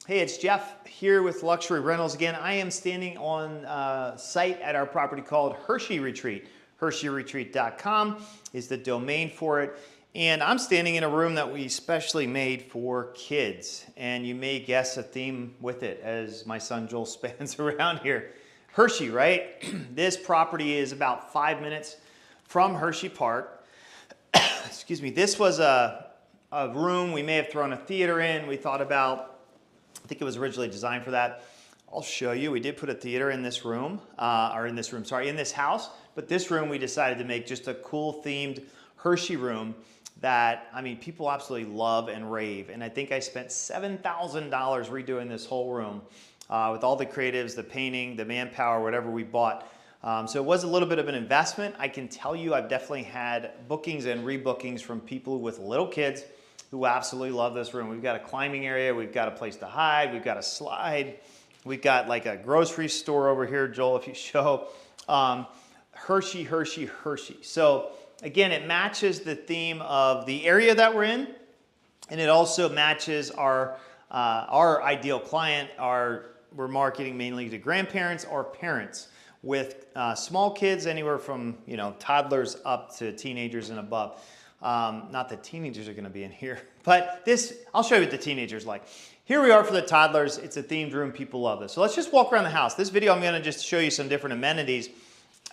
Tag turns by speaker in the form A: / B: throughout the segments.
A: Hey, it's Jeff here with Luxury Rentals again. I am standing on site at our property called Hershey Retreat. HersheyRetreat.com is the domain for it. And I'm standing in a room that we specially made for kids. And you may guess a theme with it as my son Joel spans around here. Hershey, right? This property is about 5 minutes from Hershey Park. Excuse me. This was a room we may have thrown a theater in. We thought about, I think it was originally designed for that. I'll show you. We did put a theater in this room, in this house. But this room we decided to make just a cool themed Hershey room that, I mean, people absolutely love and rave. And I think I spent $7,000 redoing this whole room with all the creatives, the painting, the manpower, whatever we bought. So it was a little bit of an investment. I can tell you I've definitely had bookings and rebookings from people with little kids who absolutely love this room. We've got a climbing area, we've got a place to hide, we've got a slide, we've got like a grocery store over here, Joel, if you show. Hershey, Hershey, Hershey. So again, it matches the theme of the area that we're in, and it also matches our ideal client. We're marketing mainly to grandparents or parents with small kids, anywhere from toddlers up to teenagers and above. Not that teenagers are going to be in here, but I'll show you what the teenagers like. Here we are for the toddlers. It's a themed room. People love this. So let's just walk around the house. This video, I'm going to just show you some different amenities.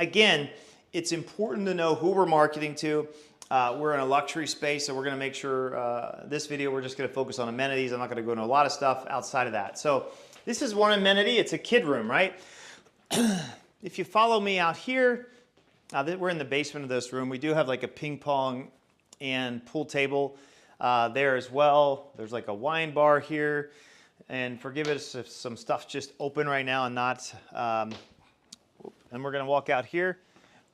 A: Again, it's important to know who we're marketing to. We're in a luxury space, so we're going to make sure this video, we're just going to focus on amenities. I'm not going to go into a lot of stuff outside of that. So this is one amenity. It's a kid room, right? If you follow me out here, we're in the basement of this room. We do have like a ping pong and pool table there as well. There's like a wine bar here. And forgive us if some stuff's just open right now and not. And we're going to walk out here.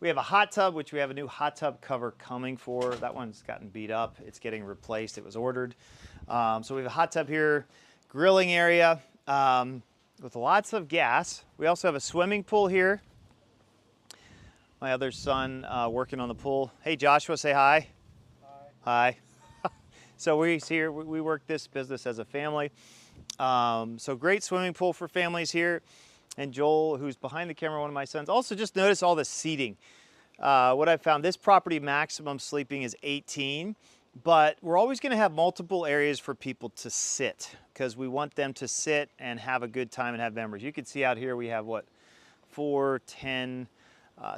A: We have a hot tub, which we have a new hot tub cover coming for. That one's gotten beat up. It's getting replaced. It was ordered. So we have a hot tub here, grilling area with lots of gas. We also have a swimming pool here. My other son working on the pool. Hey, Joshua, say hi. Hi. So we work this business as a family. So great swimming pool for families here. And Joel, who's behind the camera, one of my sons, also just notice all the seating. What I found, this property maximum sleeping is 18, but we're always going to have multiple areas for people to sit because we want them to sit and have a good time and have memories. You can see out here we have what, 4, 10,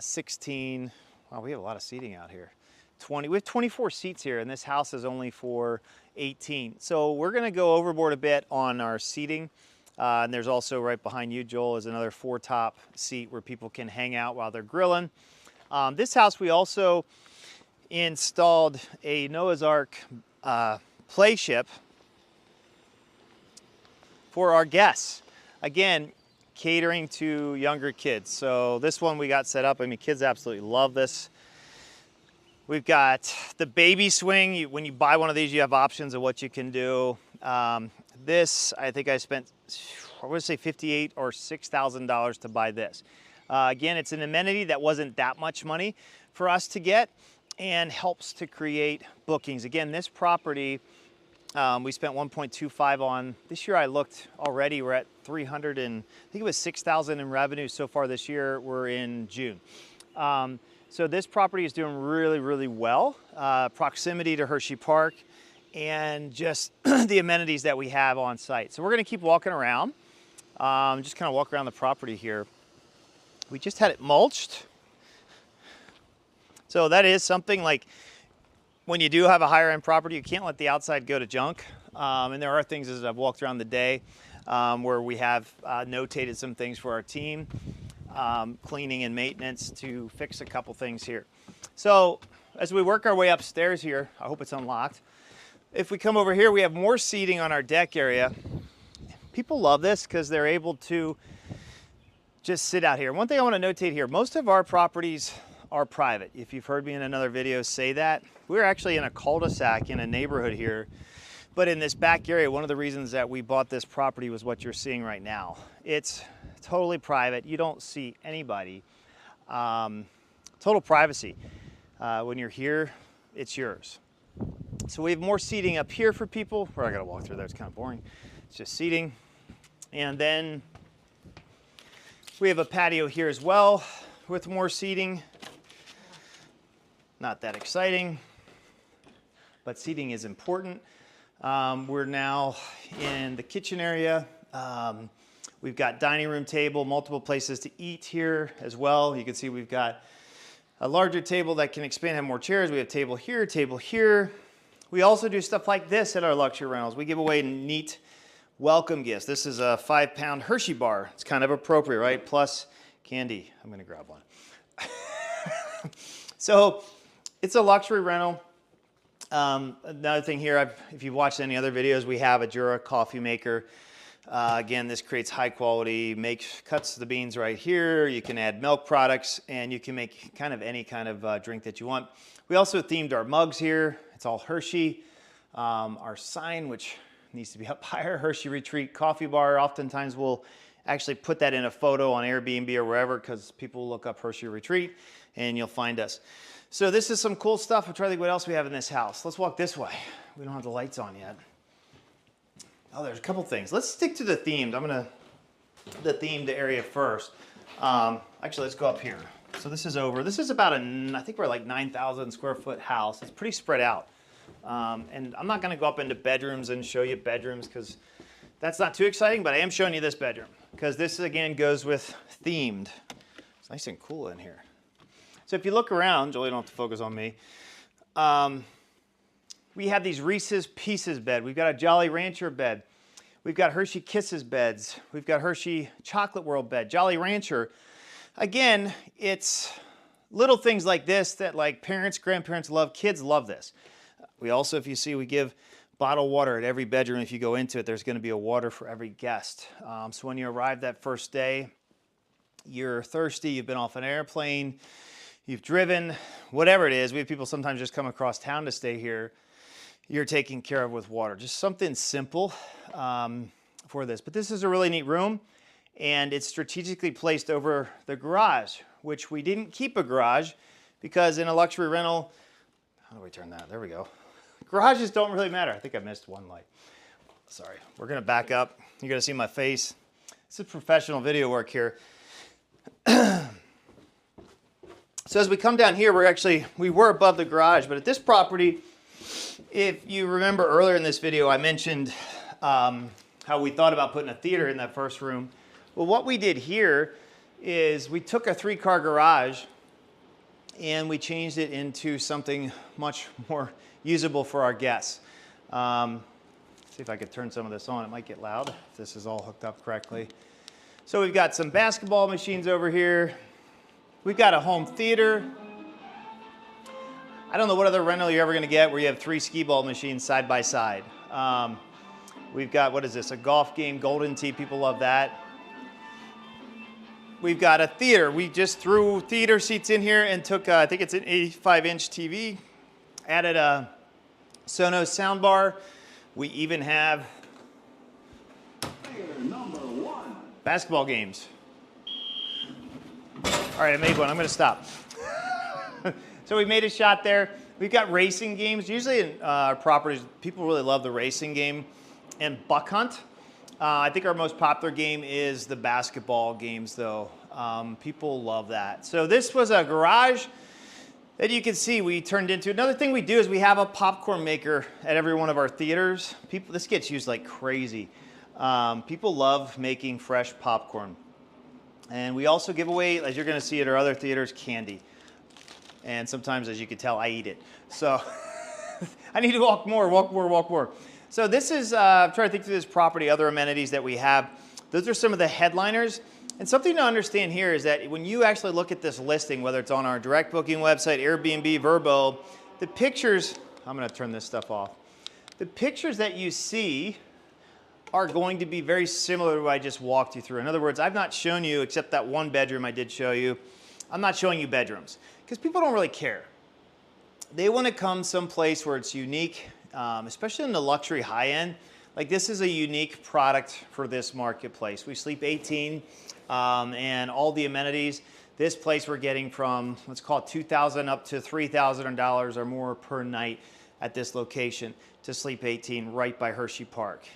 A: 16. Wow, we have a lot of seating out here. 20. We have 24 seats here, and this house is only for 18. So we're going to go overboard a bit on our seating. And there's also right behind you, Joel, is another 4-top seat where people can hang out while they're grilling. This house, we also installed a Noah's Ark play ship for our guests. Again, catering to younger kids. So this one we got set up. I mean, kids absolutely love this. We've got the baby swing. When you buy one of these, you have options of what you can do. This, I think I spent, I would say $58,000 or $6,000 to buy this. Again, it's an amenity that wasn't that much money for us to get and helps to create bookings. Again, this property, we spent 1.25 on. This year I looked already, we're at 300 and I think it was 6,000 in revenue so far this year. We're in June. So this property is doing really, really well. Proximity to Hershey Park and just the amenities that we have on site. So we're gonna keep walking around, just kind of walk around the property here. We just had it mulched. So that is something like when you do have a higher end property, you can't let the outside go to junk. And there are things as I've walked around the day where we have notated some things for our team, cleaning and maintenance to fix a couple things here. So as we work our way upstairs here, I hope it's unlocked. If we come over here, we have more seating on our deck area. People love this because they're able to just sit out here. One thing I want to notate here, most of our properties are private. If you've heard me in another video say that, we're actually in a cul-de-sac in a neighborhood here. But in this back area, one of the reasons that we bought this property was what you're seeing right now. It's totally private. You don't see anybody. Total privacy. When you're here, it's yours. So we have more seating up here for people. We're not gonna walk through there, it's kind of boring. It's just seating. And then we have a patio here as well with more seating. Not that exciting, but seating is important. We're now in the kitchen area. We've got dining room table, multiple places to eat here as well. You can see we've got a larger table that can expand, have more chairs. We have table here, table here. We also do stuff like this at our luxury rentals. We give away neat welcome gifts. This is a 5-pound Hershey bar. It's kind of appropriate, right? Plus candy. I'm gonna grab one. So it's a luxury rental. Another thing here, if you've watched any other videos, we have a Jura coffee maker. Again, this creates high quality, cuts the beans right here. You can add milk products, and you can make kind of any kind of drink that you want. We also themed our mugs here. It's all Hershey. Our sign, which needs to be up higher, Hershey Retreat Coffee Bar. Oftentimes we'll actually put that in a photo on Airbnb or wherever, because people look up Hershey Retreat and you'll find us. So this is some cool stuff. I'm trying to think what else we have in this house. Let's walk this way. We don't have the lights on yet. Oh, there's a couple things. Let's stick to the themed. The themed area first. Actually, let's go up here. So this is over. This is about I think we're like 9,000 square foot house. It's pretty spread out. And I'm not gonna go up into bedrooms and show you bedrooms because that's not too exciting, but I am showing you this bedroom because this again goes with themed. It's nice and cool in here. So if you look around, Jolie, don't have to focus on me. We have these Reese's Pieces bed. We've got a Jolly Rancher bed. We've got Hershey Kisses beds. We've got Hershey Chocolate World bed, Jolly Rancher. Again, it's little things like this that like parents, grandparents love, kids love this. We also, if you see, we give bottled water at every bedroom. If you go into it, there's gonna be a water for every guest. So when you arrive that first day, you're thirsty, you've been off an airplane, you've driven, whatever it is. We have people sometimes just come across town to stay here. You're taken care of with water. Just something simple for this. But this is a really neat room, and it's strategically placed over the garage, which we didn't keep a garage because in a luxury rental, how do we turn that? There we go. Garages don't really matter. I think I missed one light. Sorry. We're going to back up. You're going to see my face. This is professional video work here. So as we come down here, we were above the garage, but at this property, if you remember earlier in this video, I mentioned how we thought about putting a theater in that first room. Well, what we did here is we took a 3-car garage and we changed it into something much more usable for our guests. See if I could turn some of this on. It might get loud if this is all hooked up correctly. So we've got some basketball machines over here. We've got a home theater. I don't know what other rental you're ever going to get where you have 3 skee-ball machines side by side. We've got, what is this, a golf game, Golden Tee. People love that. We've got a theater. We just threw theater seats in here and took, I think it's an 85-inch TV, added a Sonos soundbar. We even have basketball games. All right, I made one. I'm going to stop. So we made a shot there. We've got racing games. Usually in our properties, people really love the racing game and buck hunt. I think our most popular game is the basketball games, though. People love that. So this was a garage that you can see we turned into. Another thing we do is we have a popcorn maker at every one of our theaters. This gets used like crazy. People love making fresh popcorn. And we also give away, as you're going to see at our other theaters, candy. And sometimes, as you can tell, I eat it. So I need to walk more. So this is, I'm trying to think through this property, other amenities that we have. Those are some of the headliners. And something to understand here is that when you actually look at this listing, whether it's on our direct booking website, Airbnb, Vrbo, the pictures, I'm going to turn this stuff off. The pictures that you see are going to be very similar to what I just walked you through. In other words, I've not shown you, except that one bedroom I did show you, I'm not showing you bedrooms because people don't really care. They want to come someplace where it's unique, especially in the luxury high end. Like this is a unique product for this marketplace. We sleep 18 and all the amenities. This place we're getting from, let's call it $2,000 up to $3,000 or more per night at this location to sleep 18 right by Hershey Park.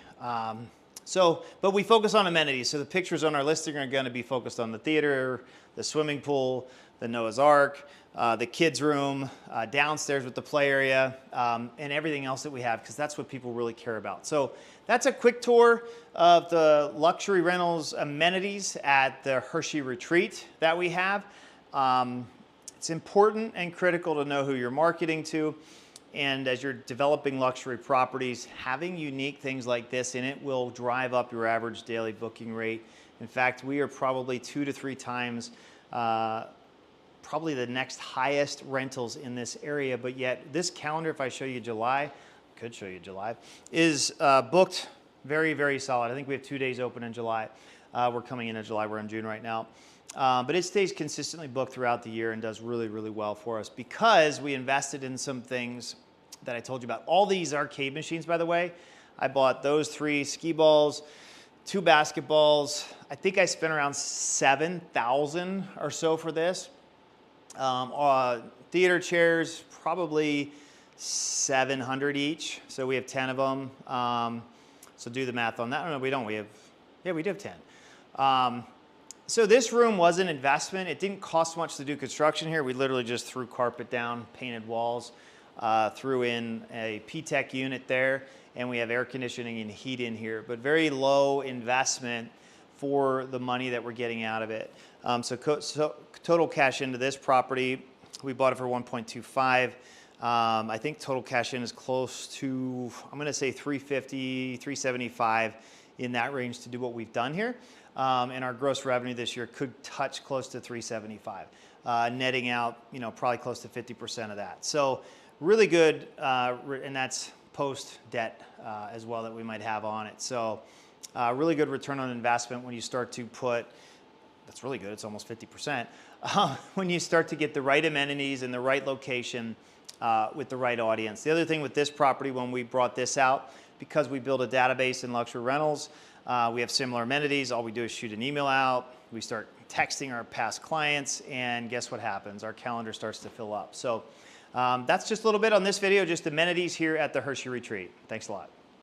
A: So, but we focus on amenities. So the pictures on our listing are going to be focused on the theater, the swimming pool, the Noah's Ark, the kids' room, downstairs with the play area, and everything else that we have, because that's what people really care about. So that's a quick tour of the luxury rentals amenities at the Hershey Retreat that we have. It's important and critical to know who you're marketing to. And as you're developing luxury properties, having unique things like this in it will drive up your average daily booking rate. In fact, we are probably 2 to 3 times probably the next highest rentals in this area, but yet this calendar, if I show you July, could show you July, is booked very, very solid. I think we have 2 days open in July. We're coming into July, we're in June right now. But it stays consistently booked throughout the year and does really, really well for us because we invested in some things that I told you about. All these arcade machines, by the way, I bought those 3 skee balls, 2 basketballs. I think I spent around $7,000 or so for this. Theater chairs, probably 700 each. So we have 10 of them. So do the math on that. No, we don't. We do have 10. So this room was an investment. It didn't cost much to do construction here. We literally just threw carpet down, painted walls, threw in a P-Tech unit there, and we have air conditioning and heat in here, but very low investment for the money that we're getting out of it. So total cash into this property, we bought it for 1.25. I think total cash in is close to, I'm gonna say 350, 375 in that range to do what we've done here. And our gross revenue this year could touch close to 375, netting out, probably close to 50% of that. So really good, and that's post debt as well that we might have on it. So really good return on investment when you start to put, that's really good, it's almost 50%, when you start to get the right amenities in the right location with the right audience. The other thing with this property, when we brought this out, because we build a database in luxury rentals, we have similar amenities. All we do is shoot an email out. We start texting our past clients, and guess what happens? Our calendar starts to fill up. So that's just a little bit on this video, just amenities here at the Hershey Retreat. Thanks a lot.